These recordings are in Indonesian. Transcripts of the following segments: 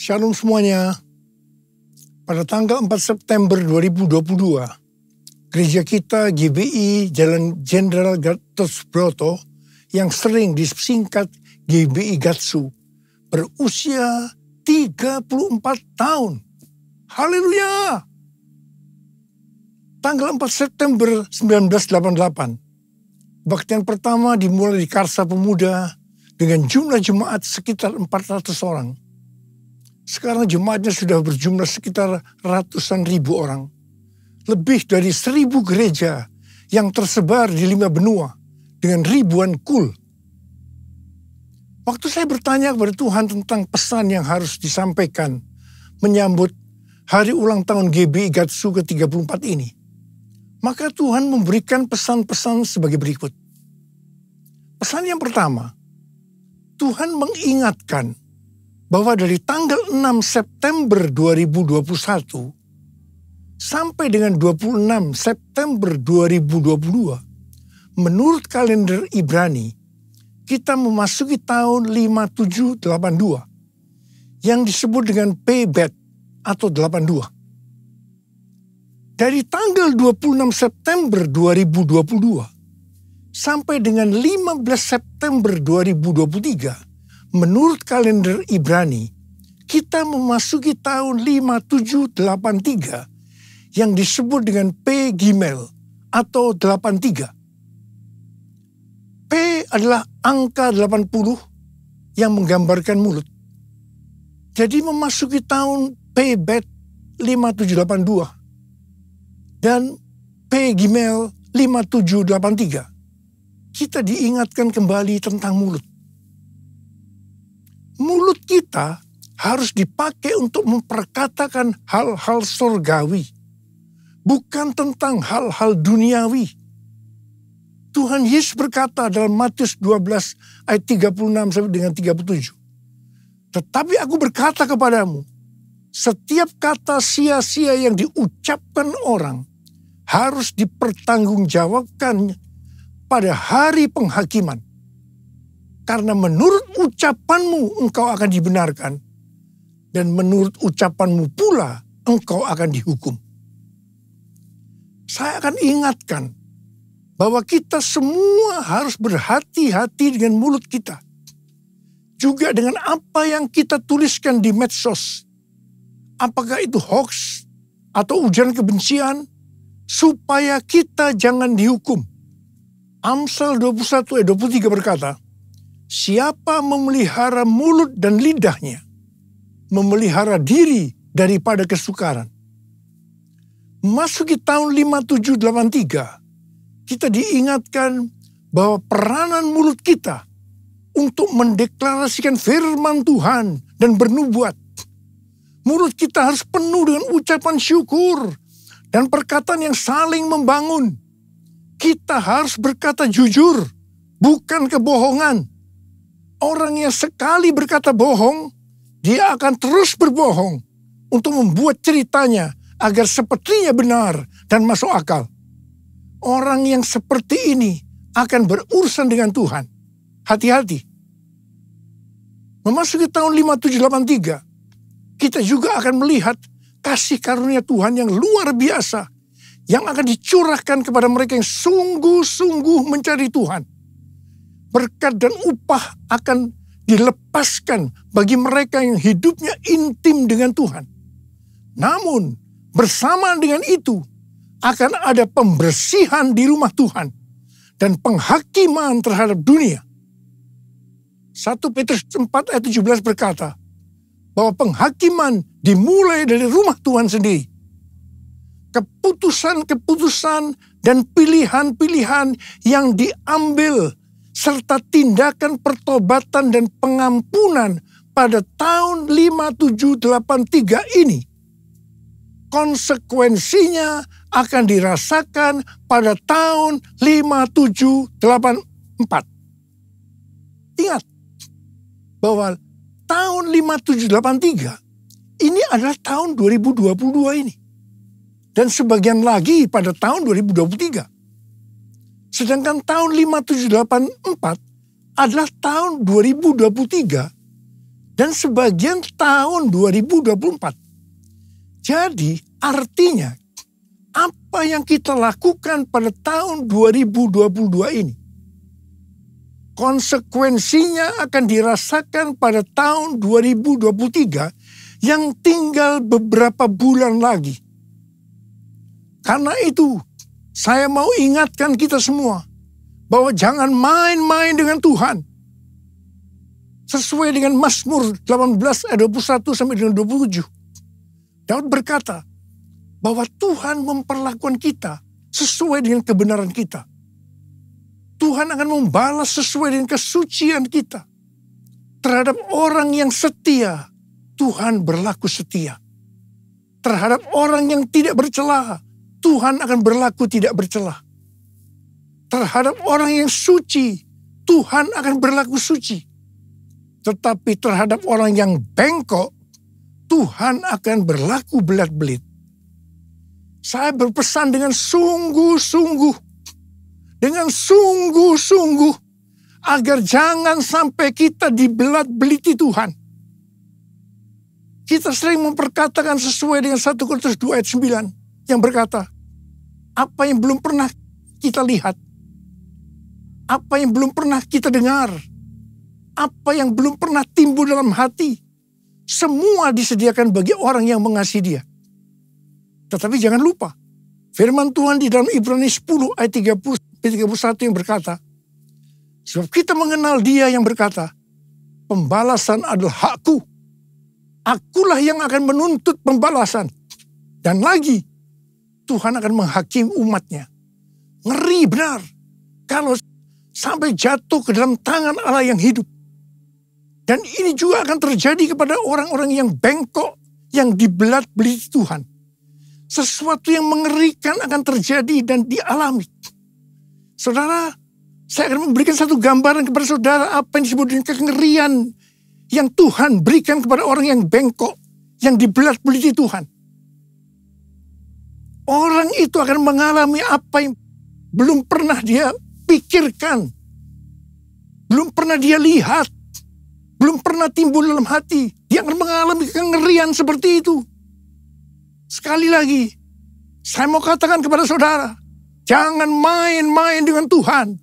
Shalom semuanya. Pada tanggal 4 September 2022, gereja kita GBI Jalan Jenderal Gatot Subroto yang sering disingkat GBI Gatsu berusia 34 tahun. Haleluya! Tanggal 4 September 1988, kebaktian pertama dimulai di Karsa Pemuda dengan jumlah jemaat sekitar 400 orang. Sekarang jemaatnya sudah berjumlah sekitar ratusan ribu orang. Lebih dari 1.000 gereja yang tersebar di 5 benua dengan ribuan kul. Waktu saya bertanya kepada Tuhan tentang pesan yang harus disampaikan menyambut hari ulang tahun GBI Gatsu ke-34 ini, maka Tuhan memberikan pesan-pesan sebagai berikut. Pesan yang pertama, Tuhan mengingatkan bahwa dari tanggal 6 September 2021 sampai dengan 26 September 2022, menurut kalender Ibrani, kita memasuki tahun 5782 yang disebut dengan Pebet atau 82. Dari tanggal 26 September 2022 sampai dengan 15 September 2023, menurut kalender Ibrani, kita memasuki tahun 5783 yang disebut dengan P Gimel atau 83. P adalah angka 80 yang menggambarkan mulut. Jadi memasuki tahun P Bet 5782 dan P Gimel 5783, kita diingatkan kembali tentang mulut. Mulut kita harus dipakai untuk memperkatakan hal-hal surgawi, bukan tentang hal-hal duniawi. Tuhan Yesus berkata dalam Matius 12 ayat 36 sampai dengan 37. Tetapi aku berkata kepadamu, setiap kata sia-sia yang diucapkan orang harus dipertanggungjawabkan pada hari penghakiman. Karena menurut ucapanmu engkau akan dibenarkan, dan menurut ucapanmu pula engkau akan dihukum. Saya akan ingatkan bahwa kita semua harus berhati-hati dengan mulut kita. Juga dengan apa yang kita tuliskan di medsos. Apakah itu hoax atau ujaran kebencian, supaya kita jangan dihukum. Amsal 21 ayat 23 berkata, siapa memelihara mulut dan lidahnya, memelihara diri daripada kesukaran. Memasuki tahun 5783, kita diingatkan bahwa peranan mulut kita untuk mendeklarasikan firman Tuhan dan bernubuat. Mulut kita harus penuh dengan ucapan syukur dan perkataan yang saling membangun. Kita harus berkata jujur, bukan kebohongan. Orang yang sekali berkata bohong, dia akan terus berbohong untuk membuat ceritanya agar sepertinya benar dan masuk akal. Orang yang seperti ini akan berurusan dengan Tuhan. Hati-hati. Memasuki tahun 5783, kita juga akan melihat kasih karunia Tuhan yang luar biasa yang akan dicurahkan kepada mereka yang sungguh-sungguh mencari Tuhan. Berkat dan upah akan dilepaskan bagi mereka yang hidupnya intim dengan Tuhan. Namun, bersamaan dengan itu, akan ada pembersihan di rumah Tuhan dan penghakiman terhadap dunia. 1 Petrus 4 ayat 17 berkata, bahwa penghakiman dimulai dari rumah Tuhan sendiri. Keputusan-keputusan dan pilihan-pilihan yang diambil serta tindakan pertobatan dan pengampunan pada tahun 5783 ini, konsekuensinya akan dirasakan pada tahun 5784. Ingat bahwa tahun 5783 ini adalah tahun 2022 ini. Dan sebagian lagi pada tahun 2023. Sedangkan tahun 5784 adalah tahun 2023 dan sebagian tahun 2024. Jadi artinya apa yang kita lakukan pada tahun 2022 ini, konsekuensinya akan dirasakan pada tahun 2023 yang tinggal beberapa bulan lagi. Karena itu, saya mau ingatkan kita semua bahwa jangan main-main dengan Tuhan. Sesuai dengan Mazmur 18 ayat 21 sampai dengan 27. Daud berkata bahwa Tuhan memperlakukan kita sesuai dengan kebenaran kita. Tuhan akan membalas sesuai dengan kesucian kita. Terhadap orang yang setia, Tuhan berlaku setia. Terhadap orang yang tidak bercela, Tuhan akan berlaku tidak bercela. Terhadap orang yang suci, Tuhan akan berlaku suci. Tetapi terhadap orang yang bengkok, Tuhan akan berlaku belat-belit. Saya berpesan dengan sungguh-sungguh, agar jangan sampai kita dibelat-beliti Tuhan. Kita sering memperkatakan sesuai dengan 1 Korintus 2 ayat 9 yang berkata, apa yang belum pernah kita lihat, apa yang belum pernah kita dengar, apa yang belum pernah timbul dalam hati, semua disediakan bagi orang yang mengasihi Dia. Tetapi jangan lupa, firman Tuhan di dalam Ibrani 10 ayat 30-31 yang berkata, sebab kita mengenal Dia yang berkata, pembalasan adalah hakku. Akulah yang akan menuntut pembalasan. Dan lagi, Tuhan akan menghakimi umatnya. Ngeri benar kalau sampai jatuh ke dalam tangan Allah yang hidup. Dan ini juga akan terjadi kepada orang-orang yang bengkok, yang dibelat-beliti Tuhan. Sesuatu yang mengerikan akan terjadi dan dialami. Saudara, saya akan memberikan satu gambaran kepada saudara apa yang disebut dengan kengerian yang Tuhan berikan kepada orang yang bengkok, yang dibelat-beliti Tuhan. Orang itu akan mengalami apa yang belum pernah dia pikirkan, belum pernah dia lihat, belum pernah timbul dalam hati. Dia akan mengalami kengerian seperti itu. Sekali lagi, saya mau katakan kepada saudara, jangan main-main dengan Tuhan.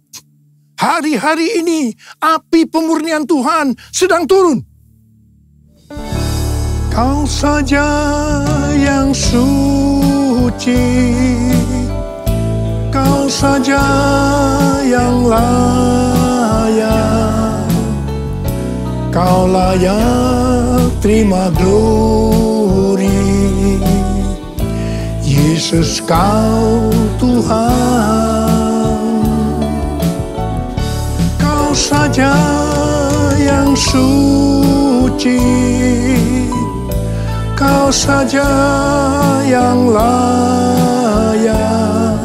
Hari-hari ini, api pemurnian Tuhan sedang turun. Kau saja yang suci, Kau saja yang layak, Kau layak terima glori. Yesus Kau Tuhan, Kau saja yang suci, Kau saja yang layak,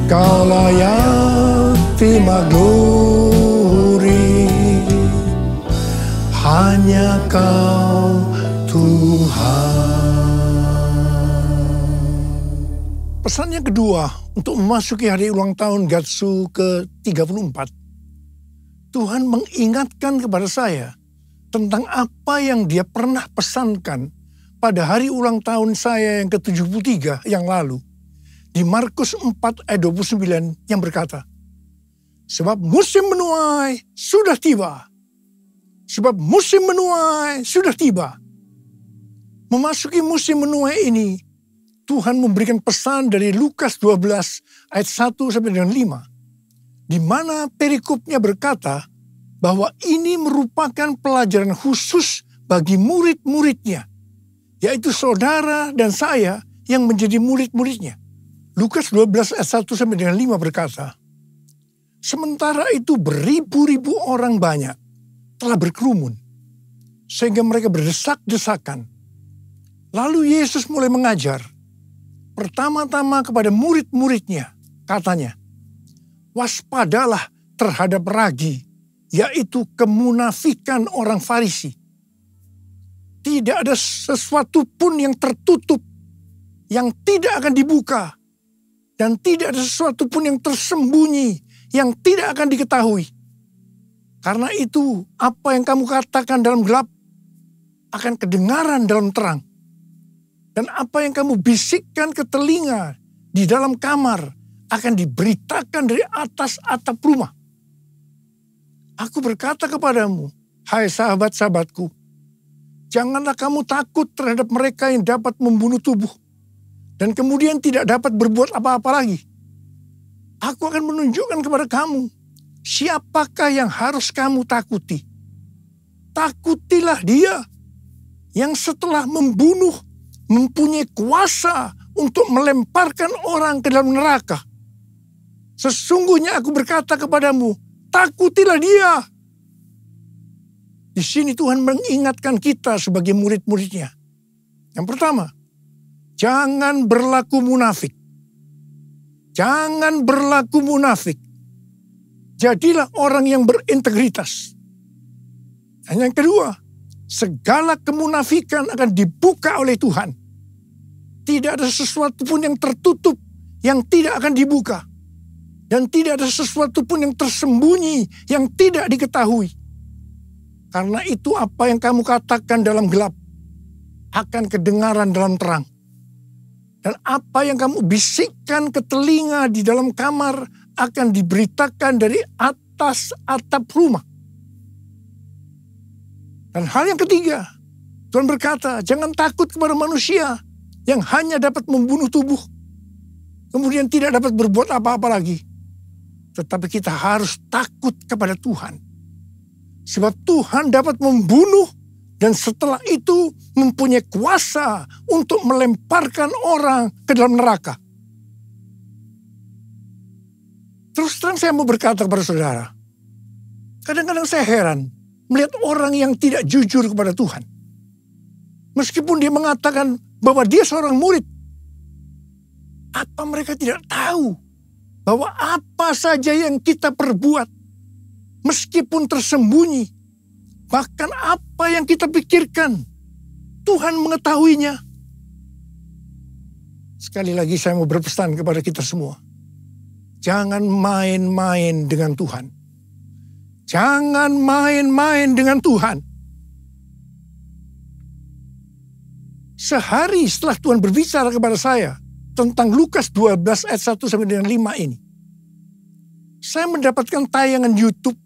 Kau layak terima glori. Hanya Kau Tuhan. Pesan yang kedua untuk memasuki hari ulang tahun Gatsu ke-34. Tuhan mengingatkan kepada saya tentang apa yang Dia pernah pesankan pada hari ulang tahun saya yang ke-73 yang lalu. Di Markus 4 ayat 29 yang berkata, sebab musim menuai sudah tiba. Sebab musim menuai sudah tiba. Memasuki musim menuai ini, Tuhan memberikan pesan dari Lukas 12 ayat 1 sampai dengan 5. Di mana perikopnya berkata bahwa ini merupakan pelajaran khusus bagi murid-muridnya. Yaitu saudara dan saya yang menjadi murid-muridnya. Lukas 12 ayat 1 sampai dengan 5 berkata, sementara itu beribu-ribu orang banyak telah berkerumun, sehingga mereka berdesak-desakan. Lalu Yesus mulai mengajar, pertama-tama kepada murid-muridnya, katanya, waspadalah terhadap ragi, yaitu kemunafikan orang Farisi. Tidak ada sesuatu pun yang tertutup, yang tidak akan dibuka, dan tidak ada sesuatu pun yang tersembunyi, yang tidak akan diketahui. Karena itu apa yang kamu katakan dalam gelap akan kedengaran dalam terang. Dan apa yang kamu bisikkan ke telinga di dalam kamar akan diberitakan dari atas atap rumah. Aku berkata kepadamu, hai sahabat-sahabatku, janganlah kamu takut terhadap mereka yang dapat membunuh tubuh dan kemudian tidak dapat berbuat apa-apa lagi. Aku akan menunjukkan kepada kamu siapakah yang harus kamu takuti. Takutilah dia yang setelah membunuh mempunyai kuasa untuk melemparkan orang ke dalam neraka. Sesungguhnya aku berkata kepadamu, takutilah dia. Di sini Tuhan mengingatkan kita sebagai murid-muridnya. Yang pertama, jangan berlaku munafik. Jangan berlaku munafik. Jadilah orang yang berintegritas. Dan yang kedua, segala kemunafikan akan dibuka oleh Tuhan. Tidak ada sesuatu pun yang tertutup yang tidak akan dibuka. Dan tidak ada sesuatu pun yang tersembunyi yang tidak diketahui. Karena itu apa yang kamu katakan dalam gelap akan kedengaran dalam terang. Dan apa yang kamu bisikkan ke telinga di dalam kamar akan diberitakan dari atas atap rumah. Dan hal yang ketiga, Tuhan berkata, jangan takut kepada manusia yang hanya dapat membunuh tubuh, kemudian tidak dapat berbuat apa-apa lagi. Tetapi kita harus takut kepada Tuhan. Sebab Tuhan dapat membunuh dan setelah itu mempunyai kuasa untuk melemparkan orang ke dalam neraka. Terus terang saya mau berkata kepada saudara, kadang-kadang saya heran melihat orang yang tidak jujur kepada Tuhan. Meskipun dia mengatakan bahwa dia seorang murid, apa mereka tidak tahu bahwa apa saja yang kita perbuat, meskipun tersembunyi, bahkan apa yang kita pikirkan, Tuhan mengetahuinya. Sekali lagi saya mau berpesan kepada kita semua. Jangan main-main dengan Tuhan. Jangan main-main dengan Tuhan. Sehari setelah Tuhan berbicara kepada saya tentang Lukas 12 ayat 1 sampai dengan 5 ini, saya mendapatkan tayangan YouTube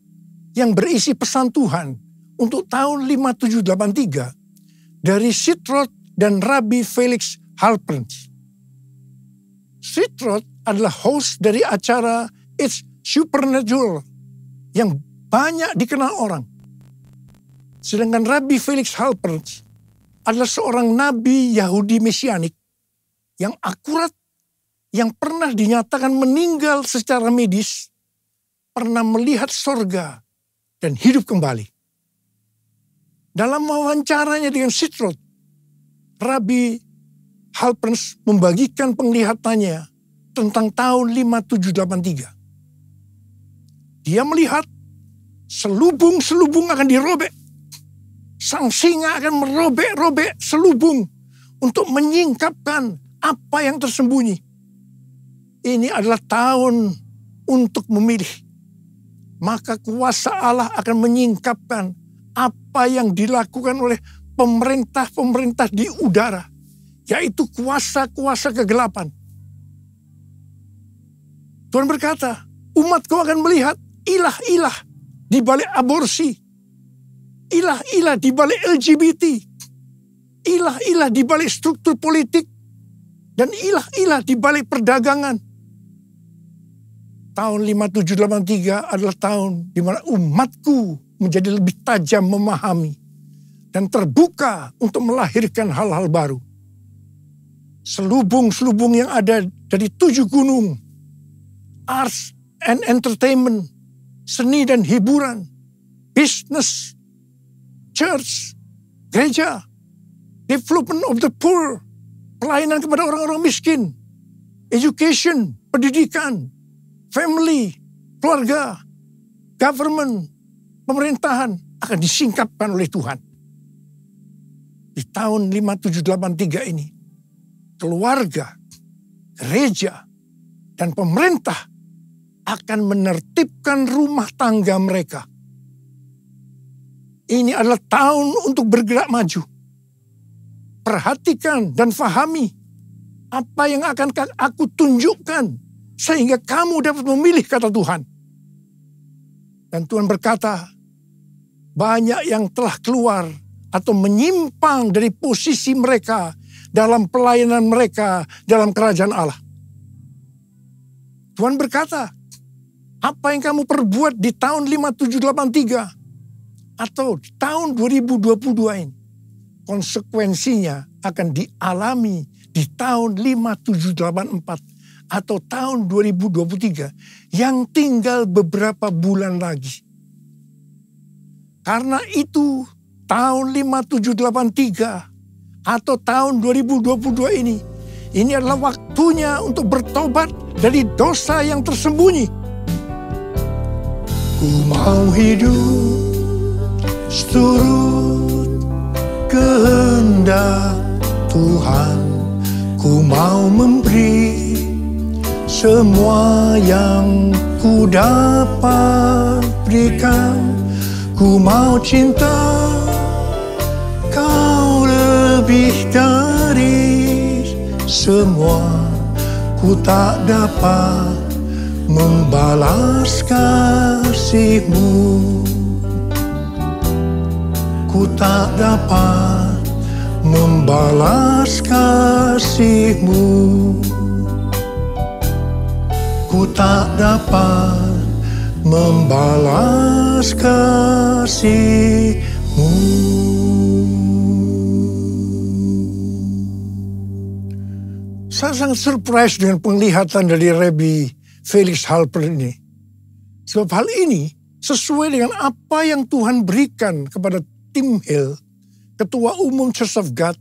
yang berisi pesan Tuhan untuk tahun 5783 dari Seth Roth dan Rabbi Felix Halpern. Seth Roth adalah host dari acara It's Supernatural yang banyak dikenal orang. Sedangkan Rabbi Felix Halpern adalah seorang nabi Yahudi Mesianik yang akurat, yang pernah dinyatakan meninggal secara medis, pernah melihat sorga dan hidup kembali. Dalam wawancaranya dengan Seth Roth, Rabbi Halpern membagikan penglihatannya tentang tahun 5783. Dia melihat selubung-selubung akan dirobek. Sang singa akan merobek-robek selubung untuk menyingkapkan apa yang tersembunyi. Ini adalah tahun untuk memilih. Maka kuasa Allah akan menyingkapkan apa yang dilakukan oleh pemerintah-pemerintah di udara, yaitu kuasa-kuasa kegelapan. Tuhan berkata, umatku akan melihat ilah-ilah di balik aborsi, ilah-ilah di balik LGBT, ilah-ilah di balik struktur politik, dan ilah-ilah di balik perdagangan. Tahun 5783 adalah tahun di mana umatku menjadi lebih tajam memahami dan terbuka untuk melahirkan hal-hal baru. Selubung-selubung yang ada dari 7 gunung, arts and entertainment, seni dan hiburan, business, church, gereja, development of the poor, pelayanan kepada orang-orang miskin, education, pendidikan, family, keluarga, government, pemerintahan akan disingkapkan oleh Tuhan. Di tahun 5783 ini, keluarga, gereja, dan pemerintah akan menertibkan rumah tangga mereka Ini adalah tahun untuk bergerak maju. Perhatikan dan fahami apa yang akan aku tunjukkan sehingga kamu dapat memilih kata Tuhan. Dan Tuhan berkata, banyak yang telah keluar atau menyimpang dari posisi mereka dalam pelayanan mereka dalam kerajaan Allah. Tuhan berkata, apa yang kamu perbuat di tahun 5783 atau di tahun 2022 ini, konsekuensinya akan dialami di tahun 5784 atau tahun 2023 yang tinggal beberapa bulan lagi. Karena itu tahun 5783 atau tahun 2022 ini adalah waktunya untuk bertobat dari dosa yang tersembunyi. Ku mau hidup seturut kehendak Tuhan, ku mau memberi semua yang ku dapat berikan. Ku mau cinta kau lebih dari semua. Ku tak dapat membalas kasih-Mu. Ku tak dapat membalas kasih-Mu. Ku tak dapat membalas kasih-Mu. Saya sangat surprise dengan penglihatan dari Rabbi Felix Halper ini. Sebab hal ini sesuai dengan apa yang Tuhan berikan kepada Tim Hill, Ketua Umum Church of God,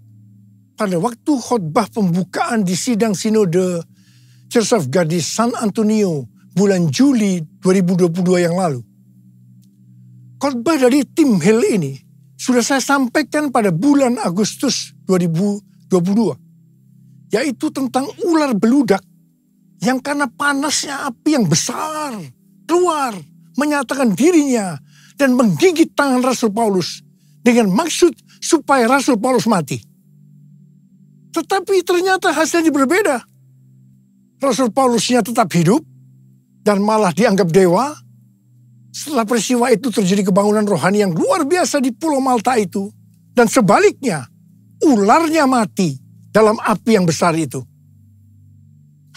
pada waktu khotbah pembukaan di sidang sinode Church of God di San Antonio bulan Juli 2022 yang lalu. Khotbah dari Tim Hill ini sudah saya sampaikan pada bulan Agustus 2022, yaitu tentang ular beludak yang karena panasnya api yang besar keluar menyatakan dirinya dan menggigit tangan Rasul Paulus dengan maksud supaya Rasul Paulus mati. Tetapi ternyata hasilnya berbeda. Rasul Paulusnya tetap hidup dan malah dianggap dewa. Setelah peristiwa itu terjadi kebangunan rohani yang luar biasa di Pulau Malta itu. Dan sebaliknya, ularnya mati dalam api yang besar itu.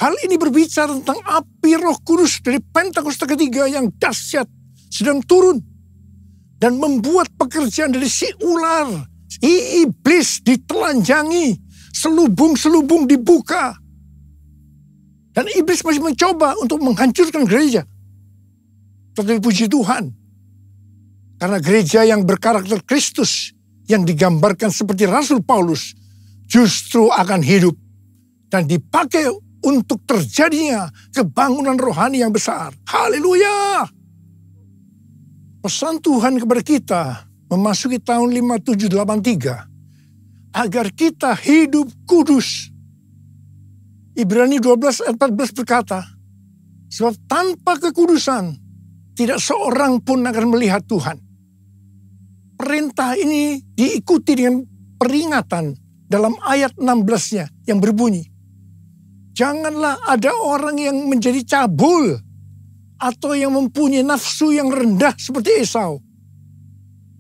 Hal ini berbicara tentang api Roh Kudus dari Pentakosta ketiga yang dahsyat sedang turun dan membuat pekerjaan dari si ular, si iblis ditelanjangi, selubung-selubung dibuka. Dan iblis masih mencoba untuk menghancurkan gereja. Tetapi puji Tuhan, karena gereja yang berkarakter Kristus yang digambarkan seperti Rasul Paulus justru akan hidup dan dipakai untuk terjadinya kebangunan rohani yang besar. Haleluya! Pesan Tuhan kepada kita memasuki tahun 5783 agar kita hidup kudus. Ibrani 12 ayat 14 berkata, sebab tanpa kekudusan tidak seorang pun akan melihat Tuhan. Perintah ini diikuti dengan peringatan dalam ayat 16-nya yang berbunyi, janganlah ada orang yang menjadi cabul atau yang mempunyai nafsu yang rendah seperti Esau.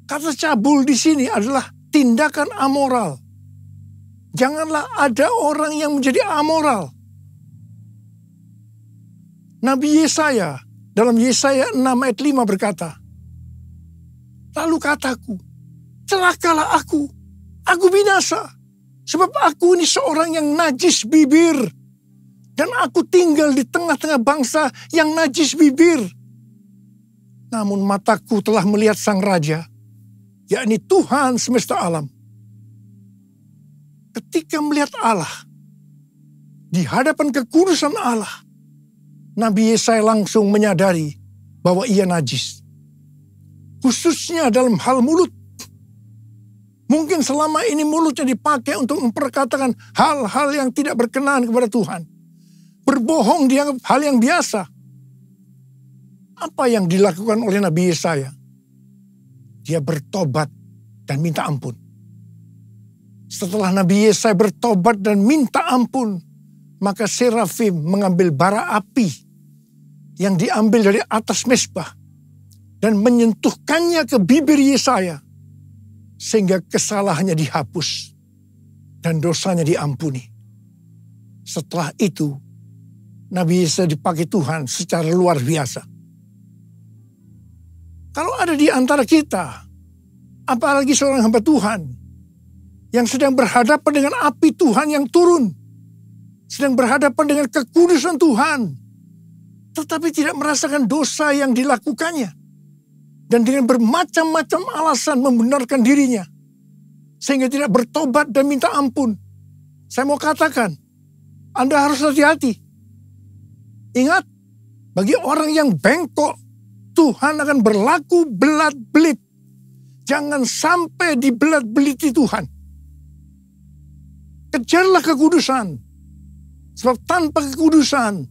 Kata cabul di sini adalah tindakan amoral. Janganlah ada orang yang menjadi amoral. Nabi Yesaya dalam Yesaya 6 ayat 5 berkata, lalu kataku, celakalah aku binasa, sebab aku ini seorang yang najis bibir, dan aku tinggal di tengah-tengah bangsa yang najis bibir. Namun mataku telah melihat Sang Raja, yakni Tuhan semesta alam. Ketika melihat Allah, di hadapan kekudusan Allah, Nabi Yesaya langsung menyadari bahwa ia najis. Khususnya dalam hal mulut. Mungkin selama ini mulutnya dipakai untuk memperkatakan hal-hal yang tidak berkenan kepada Tuhan. Berbohong dianggap hal yang biasa. Apa yang dilakukan oleh Nabi Yesaya? dia bertobat dan minta ampun. Setelah Nabi Yesaya bertobat dan minta ampun, maka serafim mengambil bara api yang diambil dari atas mezbah dan menyentuhkannya ke bibir Yesaya, sehingga kesalahannya dihapus dan dosanya diampuni. Setelah itu, Nabi Yesaya dipakai Tuhan secara luar biasa. Kalau ada di antara kita, apalagi seorang hamba Tuhan, yang sedang berhadapan dengan api Tuhan yang turun, sedang berhadapan dengan kekudusan Tuhan, tetapi tidak merasakan dosa yang dilakukannya, dan dengan bermacam-macam alasan membenarkan dirinya, sehingga tidak bertobat dan minta ampun. Saya mau katakan, Anda harus hati-hati. Ingat, bagi orang yang bengkok, Tuhan akan berlaku belat-belit. Jangan sampai dibelat-beliti Tuhan. Kejarlah kekudusan. Sebab tanpa kekudusan,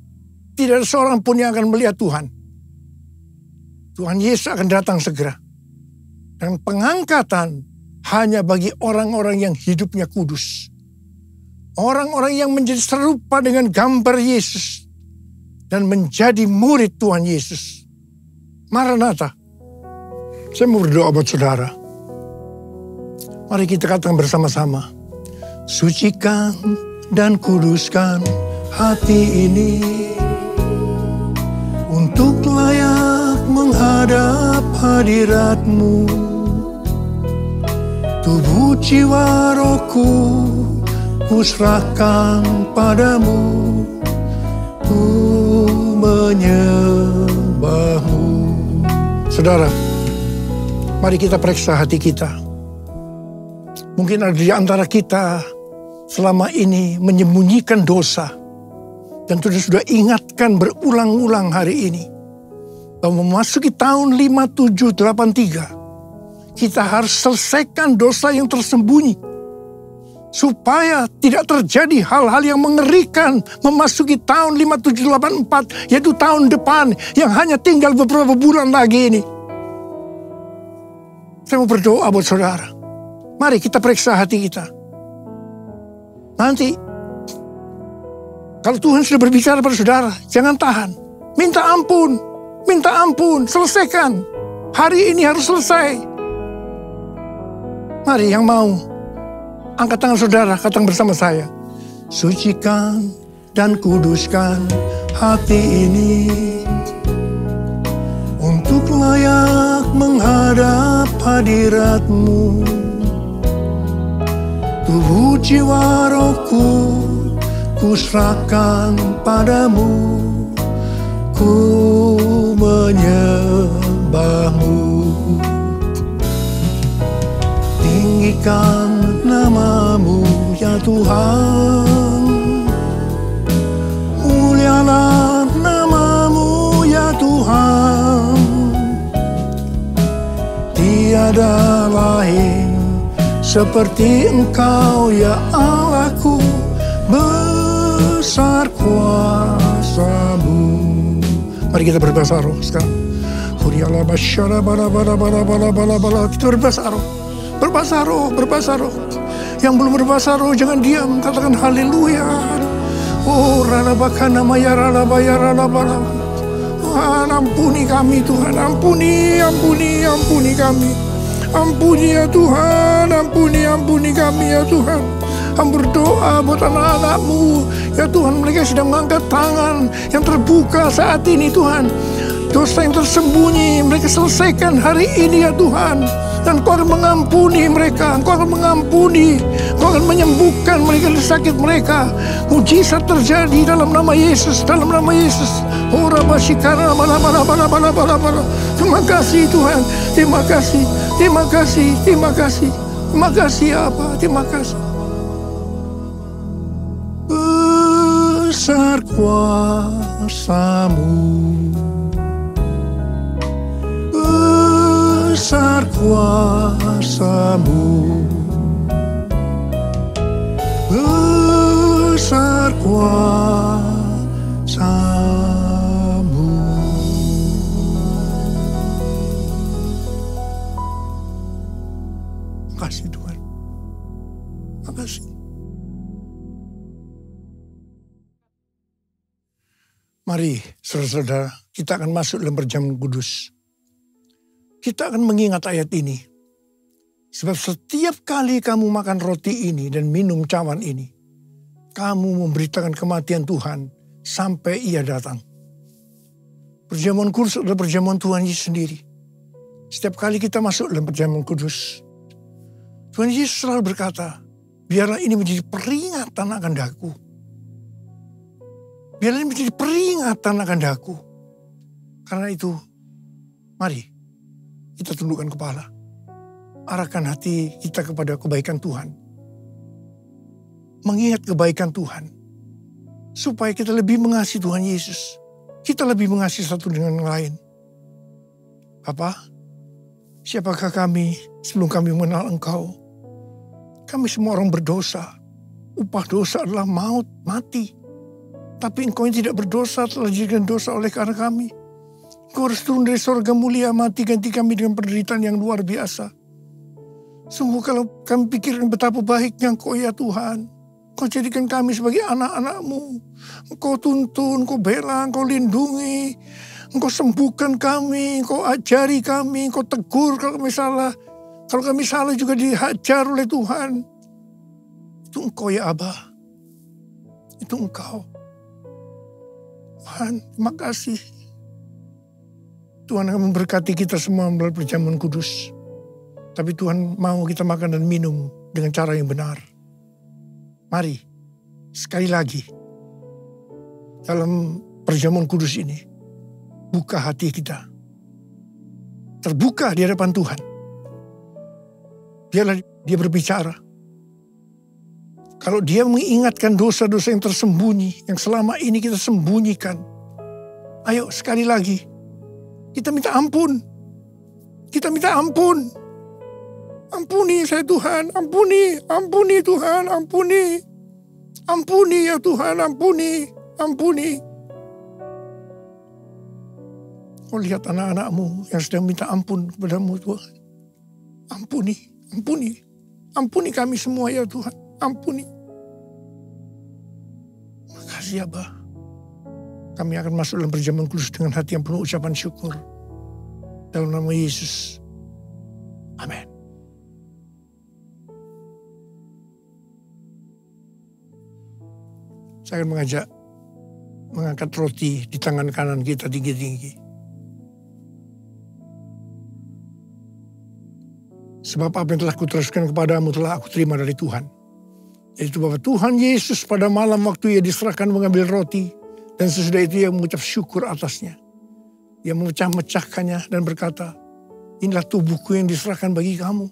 tidak ada seorang pun yang akan melihat Tuhan. Tuhan Yesus akan datang segera. Dan pengangkatan hanya bagi orang-orang yang hidupnya kudus. Orang-orang yang menjadi serupa dengan gambar Yesus. Dan menjadi murid Tuhan Yesus. Maranatha. Saya mau berdoa buat saudara. Mari kita katakan bersama-sama. Sucikan dan kuduskan hati ini untuk layak menghadap hadirat-Mu. Tubuh jiwa rohku kuserahkan padamu, ku menyembah-Mu. Saudara, mari kita periksa hati kita. Mungkin ada di antara kita selama ini menyembunyikan dosa. Dan sudah ingatkan berulang-ulang hari ini. Bahwa memasuki tahun 5783. Kita harus selesaikan dosa yang tersembunyi. Supaya tidak terjadi hal-hal yang mengerikan memasuki tahun 5784. Yaitu tahun depan yang hanya tinggal beberapa bulan lagi ini. Saya mau berdoa buat saudara. Mari kita periksa hati kita. Nanti, kalau Tuhan sudah berbicara pada saudara, jangan tahan. Minta ampun, selesaikan. Hari ini harus selesai. Mari yang mau, angkat tangan saudara, katakan bersama saya. Sucikan dan kuduskan hati ini untuk layak menghadap hadirat-Mu. Tubuh jiwa rohku kuserahkan padamu, ku menyembah-Mu. Tinggikan nama-Mu ya Tuhan, mulialah nama-Mu ya Tuhan. Tiada lain seperti Engkau ya Allahku, besar kuasa-Mu. Mari kita berbahasa roh sekarang. Kita berbahasa roh. Yang belum berbahasa roh jangan diam, katakan haleluya. Oh ralabakana maya ralabaya ralabala. Tuhan ampuni kami Tuhan, ampuni kami. Ampuni ya Tuhan, ampuni kami ya Tuhan. Kami berdoa buat anak-anak-Mu ya Tuhan, mereka sedang mengangkat tangan yang terbuka saat ini Tuhan. Dosa yang tersembunyi mereka selesaikan hari ini ya Tuhan. Dan Kau akan mengampuni mereka, Kau akan mengampuni, Kau akan menyembuhkan mereka dari sakit mereka. Mujizat terjadi dalam nama Yesus, dalam nama Yesus. Terima kasih Tuhan, terima kasih Apa, terima kasih. Besar kuasa-Mu, besar kuasa-Mu, besar kuasa-Mu. Mari saudara-saudara, kita akan masuk dalam perjamuan kudus. Kita akan mengingat ayat ini. Sebab setiap kali kamu makan roti ini dan minum cawan ini, kamu memberitakan kematian Tuhan sampai Ia datang. Perjamuan kudus adalah perjamuan Tuhan Yesus sendiri. Setiap kali kita masuk dalam perjamuan kudus, Tuhan Yesus selalu berkata, biarlah ini menjadi peringatan akan daku. Biarlah ini menjadi peringatan akan daku. Karena itu, mari kita tundukkan kepala. Arahkan hati kita kepada kebaikan Tuhan. Mengingat kebaikan Tuhan. Supaya kita lebih mengasihi Tuhan Yesus. Kita lebih mengasihi satu dengan yang lain. Bapa, siapakah kami sebelum kami mengenal Engkau? Kami semua orang berdosa. Upah dosa adalah maut, mati. Tapi Engkau yang tidak berdosa telah dijadikan dosa oleh karena kami. Engkau harus turun dari sorga mulia, mati ganti kami dengan penderitaan yang luar biasa. Sungguh kalau kami pikirkan betapa baiknya Engkau ya Tuhan. Engkau jadikan kami sebagai anak-anak-Mu. Engkau tuntun, Engkau bela, Engkau lindungi. Engkau sembuhkan kami, Engkau ajari kami, Engkau tegur kalau kami salah. Kalau kami salah juga dihajar oleh Tuhan. Itu Engkau ya Abah. Itu Engkau. Tuhan, terima kasih. Tuhan akan memberkati kita semua melalui perjamuan kudus. Tapi Tuhan mau kita makan dan minum dengan cara yang benar. Mari, sekali lagi, dalam perjamuan kudus ini, buka hati kita. Terbuka di hadapan Tuhan. Biarlah Dia berbicara. Kalau Dia mengingatkan dosa-dosa yang tersembunyi, yang selama ini kita sembunyikan. Ayo sekali lagi, kita minta ampun. Kita minta ampun. Ampuni saya Tuhan, ampuni Tuhan, ampuni. Ampuni ya Tuhan, ampuni. Kau lihat anak-anak-Mu yang sedang minta ampun kepada-Mu Tuhan. Ampuni kami semua ya Tuhan, ampuni. Makasih Abah. Kami akan masuk dalam perjamuan kudus dengan hati yang penuh ucapan syukur. Dalam nama Yesus. Amin. Saya akan mengangkat roti di tangan kanan kita tinggi-tinggi. Sebab apa yang telah kuteruskan kepadamu telah aku terima dari Tuhan. Yaitu bahwa Tuhan Yesus pada malam waktu Ia diserahkan mengambil roti. Dan sesudah itu Ia mengucap syukur atasnya. Ia memecah-mecahkannya dan berkata, inilah tubuhku yang diserahkan bagi kamu.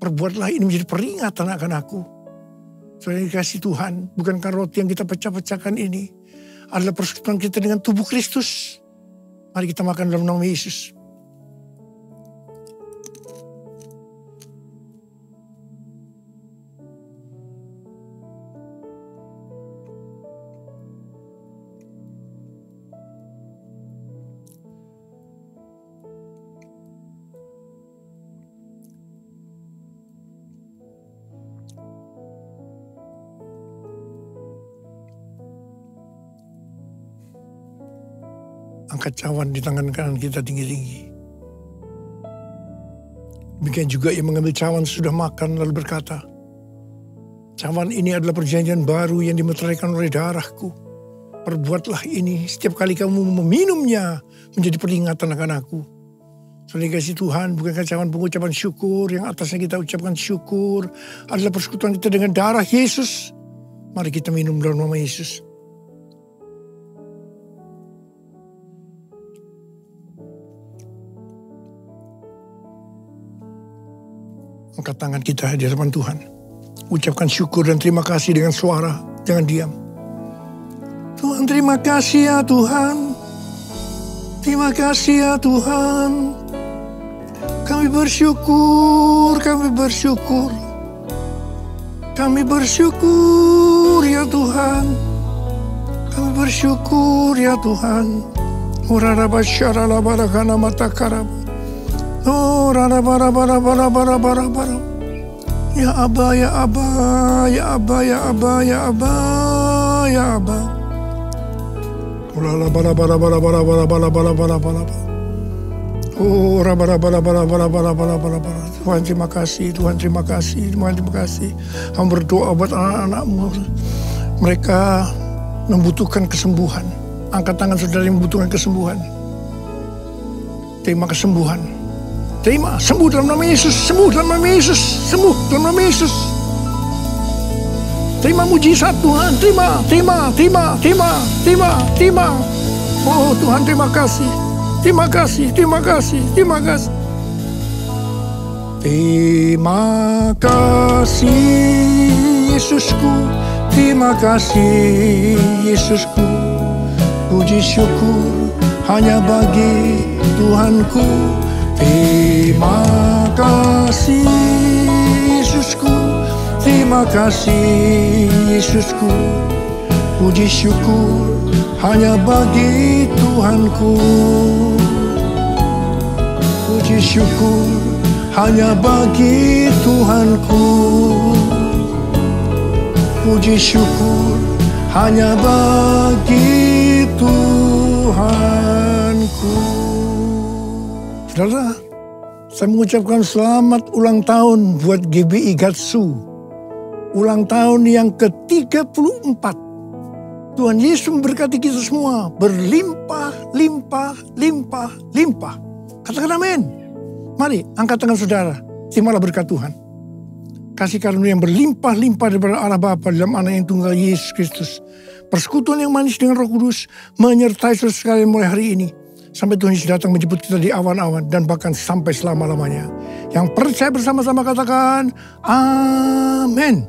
Perbuatlah ini menjadi peringatan akan aku. Saudara dikasih Tuhan, bukankah roti yang kita pecah-pecahkan ini adalah persekutuan kita dengan tubuh Kristus? Mari kita makan dalam nama Yesus. Angkat cawan di tangan kanan kita tinggi-tinggi. Demikian juga Ia mengambil cawan sudah makan lalu berkata, cawan ini adalah perjanjian baru yang dimeteraikan oleh darahku. Perbuatlah ini setiap kali kamu meminumnya menjadi peringatan akan aku. Saudara kasih Tuhan, bukankah cawan pengucapan syukur yang atasnya kita ucapkan syukur adalah persekutuan kita dengan darah Yesus. Mari kita minum dalam nama Yesus. Angkat tangan kita di hadapan Tuhan. Ucapkan syukur dan terima kasih dengan suara. Jangan diam. Tuhan, terima kasih ya Tuhan. Terima kasih ya Tuhan. Kami bersyukur, kami bersyukur. Kami bersyukur ya Tuhan. Kami bersyukur ya Tuhan. Urarabasyarala barakana matakarab. Oh, bara bara bara bara bara bara bara. Ya Aba, ya Aba, ya Aba, ya Aba, ya Aba, ya Aba. Oh, Tuhan terima kasih, Tuhan terima kasih, Tuhan terima kasih. Hamba berdoa buat anak-anakmu. Mereka membutuhkan kesembuhan. Angkat tangan saudara yang membutuhkan kesembuhan. Terima kesembuhan. Terima, sembuh dalam nama Yesus, sembuh dalam nama Yesus, sembuh dalam nama Yesus. Terima mujizat Tuhan, terima. Oh Tuhan terima kasih. Terima kasih. Terima kasih Yesusku, terima kasih Yesusku. Puji syukur hanya bagi Tuhanku. Terima kasih Yesusku, terima kasih Yesusku. Puji syukur hanya bagi Tuhanku. Puji syukur hanya bagi Tuhanku. Puji syukur hanya bagi Tuhanku. Saudara, saya mengucapkan selamat ulang tahun buat GBI Gatsu. Ulang tahun yang ke-34. Tuhan Yesus memberkati kita semua. Berlimpah. Katakan amin. Mari, angkat tangan saudara. Terimalah berkat Tuhan. Kasih karunia yang berlimpah-limpah daripada Allah Bapa dalam Anak yang tunggal Yesus Kristus. Persekutuan yang manis dengan Roh Kudus menyertai saudara sekalian mulai hari ini. Sampai Tuhan Yesus datang menjemput kita di awan-awan dan bahkan sampai selama-lamanya. Yang percaya bersama-sama katakan amin.